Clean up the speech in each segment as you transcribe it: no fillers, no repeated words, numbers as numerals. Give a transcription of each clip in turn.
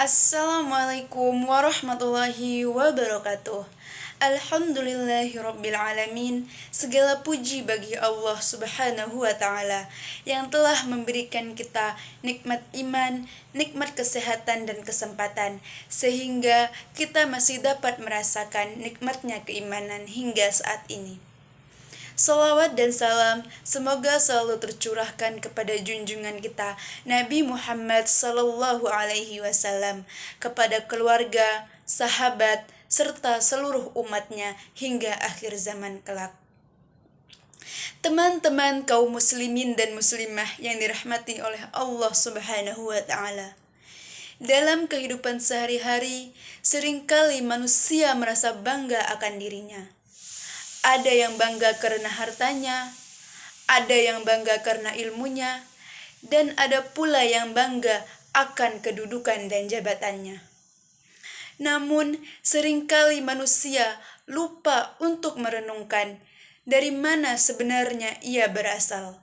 Assalamualaikum warahmatullahi wabarakatuh. Alhamdulillahirrabbilalamin. Segala puji bagi Allah subhanahu wa ta'ala yang telah memberikan kita nikmat iman, nikmat kesehatan dan kesempatan, sehingga kita masih dapat merasakan nikmatnya keimanan hingga saat ini. Salawat dan salam semoga selalu tercurahkan kepada junjungan kita Nabi Muhammad sallallahu alaihi wasallam, kepada keluarga, sahabat, serta seluruh umatnya hingga akhir zaman kelak. Teman-teman kaum muslimin dan muslimah yang dirahmati oleh Allah subhanahu wa ta'ala, dalam kehidupan sehari-hari seringkali manusia merasa bangga akan dirinya. Ada yang bangga karena hartanya, ada yang bangga karena ilmunya, dan ada pula yang bangga akan kedudukan dan jabatannya. Namun, seringkali manusia lupa untuk merenungkan dari mana sebenarnya ia berasal.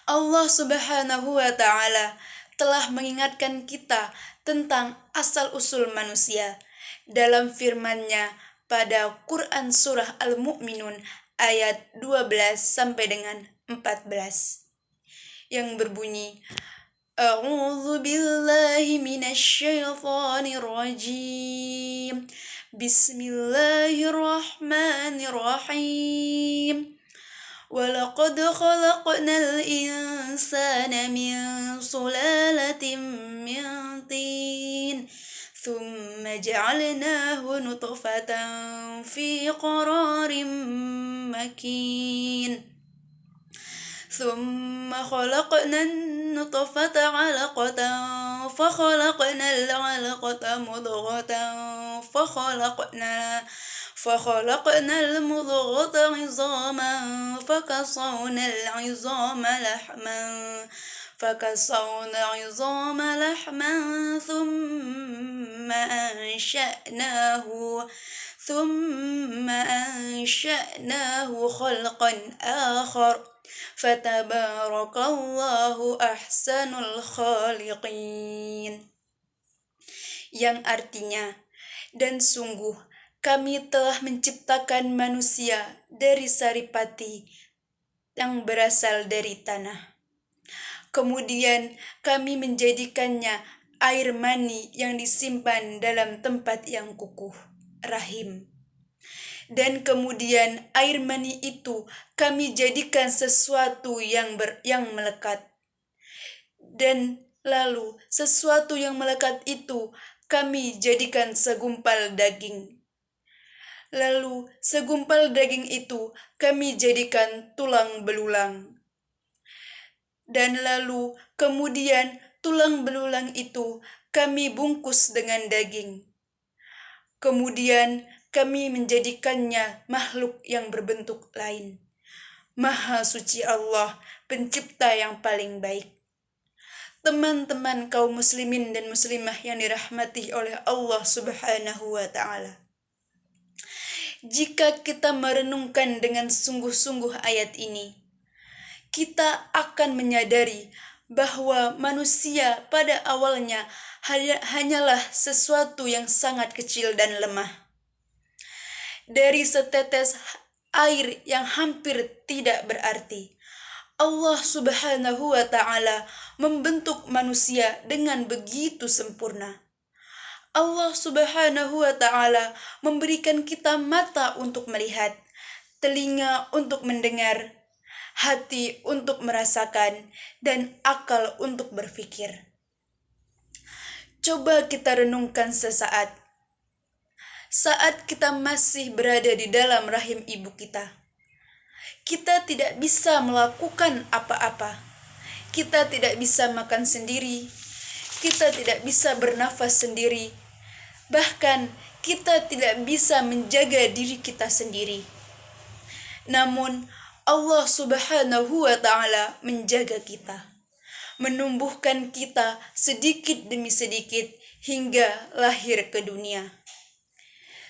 Allah subhanahu wa ta'ala telah mengingatkan kita tentang asal-usul manusia dalam firman-Nya pada Quran Surah Al-Mu'minun ayat 12 sampai dengan 14 yang berbunyi, A'udzu billahi minasyaitonir rajim. Bismillahirrahmanirrahim. Walaqad khalaqnal insana min sulalatin min tin. ثم جعلناه نطفة في قرار مكين ثم خلقنا النطفة علقة فخلقنا العلقة مضغة فخلقنا المضغة عظاما فكسونا العظام لحما ثم أنشأناه خلقا آخر فتبارك الله أحسن الخالقين, yang artinya, dan sungguh kami telah menciptakan manusia dari saripati yang berasal dari tanah. Kemudian kami menjadikannya air mani yang disimpan dalam tempat yang kukuh, rahim. Dan kemudian air mani itu kami jadikan sesuatu yang melekat. Dan lalu sesuatu yang melekat itu kami jadikan segumpal daging. Lalu segumpal daging itu kami jadikan tulang belulang. Dan lalu kemudian tulang belulang itu kami bungkus dengan daging. Kemudian kami menjadikannya makhluk yang berbentuk lain. Maha suci Allah, pencipta yang paling baik. Teman-teman kaum muslimin dan muslimah yang dirahmati oleh Allah subhanahu wa ta'ala, jika kita merenungkan dengan sungguh-sungguh ayat ini, kita akan menyadari bahwa manusia pada awalnya hanyalah sesuatu yang sangat kecil dan lemah. Dari setetes air yang hampir tidak berarti, Allah subhanahu wa ta'ala membentuk manusia dengan begitu sempurna. Allah subhanahu wa ta'ala memberikan kita mata untuk melihat, telinga untuk mendengar, hati untuk merasakan, dan akal untuk berpikir. Coba kita renungkan sesaat. Saat kita masih berada di dalam rahim ibu kita, kita tidak bisa melakukan apa-apa. Kita tidak bisa makan sendiri. Kita tidak bisa bernafas sendiri. Bahkan kita tidak bisa menjaga diri kita sendiri. Namun Allah subhanahu wa ta'ala menjaga kita, menumbuhkan kita sedikit demi sedikit hingga lahir ke dunia.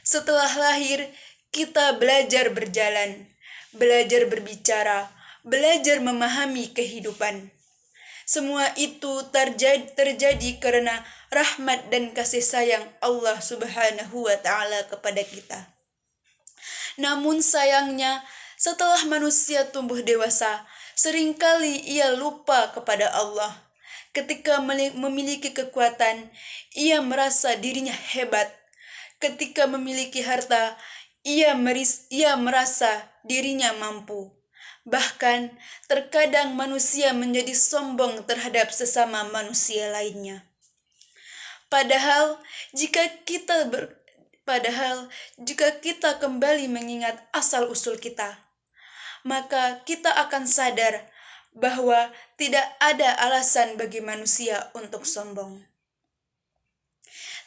Setelah lahir, kita belajar berjalan, belajar berbicara, belajar memahami kehidupan. Semua itu terjadi karena rahmat dan kasih sayang Allah Subhanahu wa taala kepada kita. Namun sayangnya, setelah manusia tumbuh dewasa, seringkali ia lupa kepada Allah. Ketika memiliki kekuatan, ia merasa dirinya hebat. Ketika memiliki harta, ia merasa dirinya mampu. Bahkan, terkadang manusia menjadi sombong terhadap sesama manusia lainnya. Padahal, jika kita kembali mengingat asal-usul kita, maka kita akan sadar bahwa tidak ada alasan bagi manusia untuk sombong.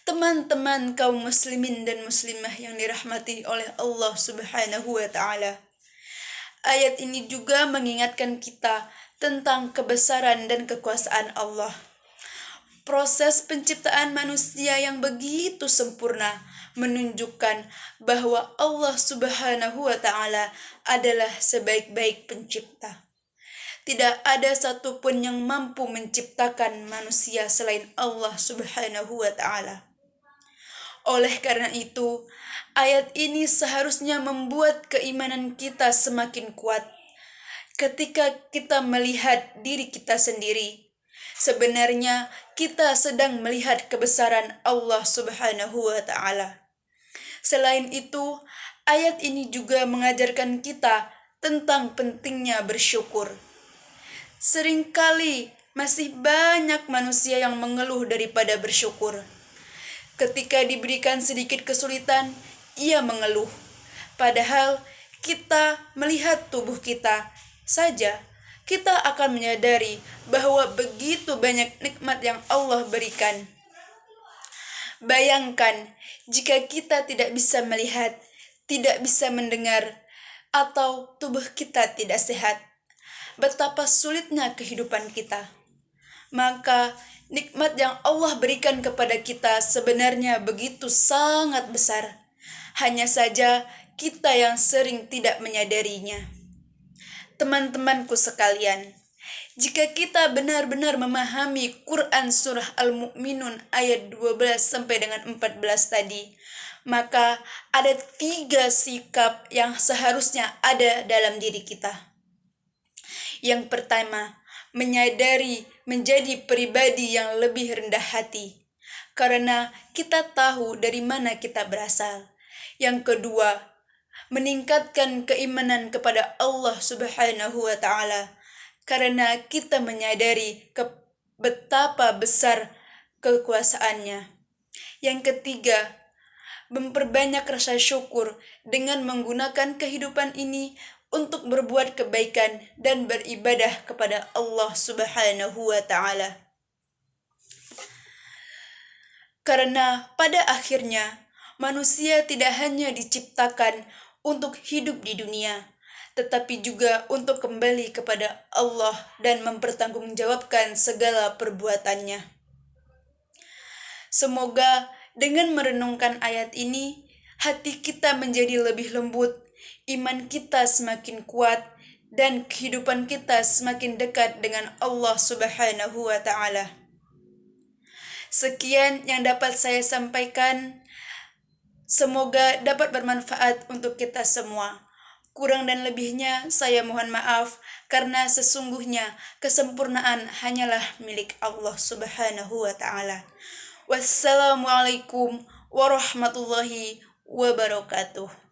Teman-teman kaum muslimin dan muslimah yang dirahmati oleh Allah Subhanahu wa taala. Ayat ini juga mengingatkan kita tentang kebesaran dan kekuasaan Allah. Proses penciptaan manusia yang begitu sempurna menunjukkan bahwa Allah Subhanahu wa taala adalah sebaik-baik pencipta. Tidak ada satupun yang mampu menciptakan manusia selain Allah Subhanahu wa taala. Oleh karena itu, ayat ini seharusnya membuat keimanan kita semakin kuat. Ketika kita melihat diri kita sendiri, sebenarnya kita sedang melihat kebesaran Allah Subhanahu wa taala. Selain itu, ayat ini juga mengajarkan kita tentang pentingnya bersyukur. Seringkali masih banyak manusia yang mengeluh daripada bersyukur. Ketika diberikan sedikit kesulitan, ia mengeluh. Padahal kita melihat tubuh kita saja, kita akan menyadari bahwa begitu banyak nikmat yang Allah berikan. Bayangkan jika kita tidak bisa melihat, tidak bisa mendengar, atau tubuh kita tidak sehat. Betapa sulitnya kehidupan kita. Maka nikmat yang Allah berikan kepada kita sebenarnya begitu sangat besar. Hanya saja kita yang sering tidak menyadarinya. Teman-temanku sekalian, jika kita benar-benar memahami Quran surah Al-Mu'minun ayat 12 sampai dengan 14 tadi, maka ada 3 sikap yang seharusnya ada dalam diri kita. Yang pertama, menyadari menjadi pribadi yang lebih rendah hati, karena kita tahu dari mana kita berasal. Yang kedua, meningkatkan keimanan kepada Allah Subhanahu wa taala, karena kita menyadari betapa besar kekuasaannya. Yang ketiga, memperbanyak rasa syukur dengan menggunakan kehidupan ini untuk berbuat kebaikan dan beribadah kepada Allah Subhanahu wa taala. Karena pada akhirnya manusia tidak hanya diciptakan untuk hidup di dunia, tetapi juga untuk kembali kepada Allah dan mempertanggungjawabkan segala perbuatannya. Semoga dengan merenungkan ayat ini, hati kita menjadi lebih lembut, iman kita semakin kuat, dan kehidupan kita semakin dekat dengan Allah Subhanahu wa taala. Sekian yang dapat saya sampaikan. Semoga dapat bermanfaat untuk kita semua. Kurang dan lebihnya saya mohon maaf, karena sesungguhnya kesempurnaan hanyalah milik Allah Subhanahu wa taala. Wassalamualaikum warahmatullahi wabarakatuh.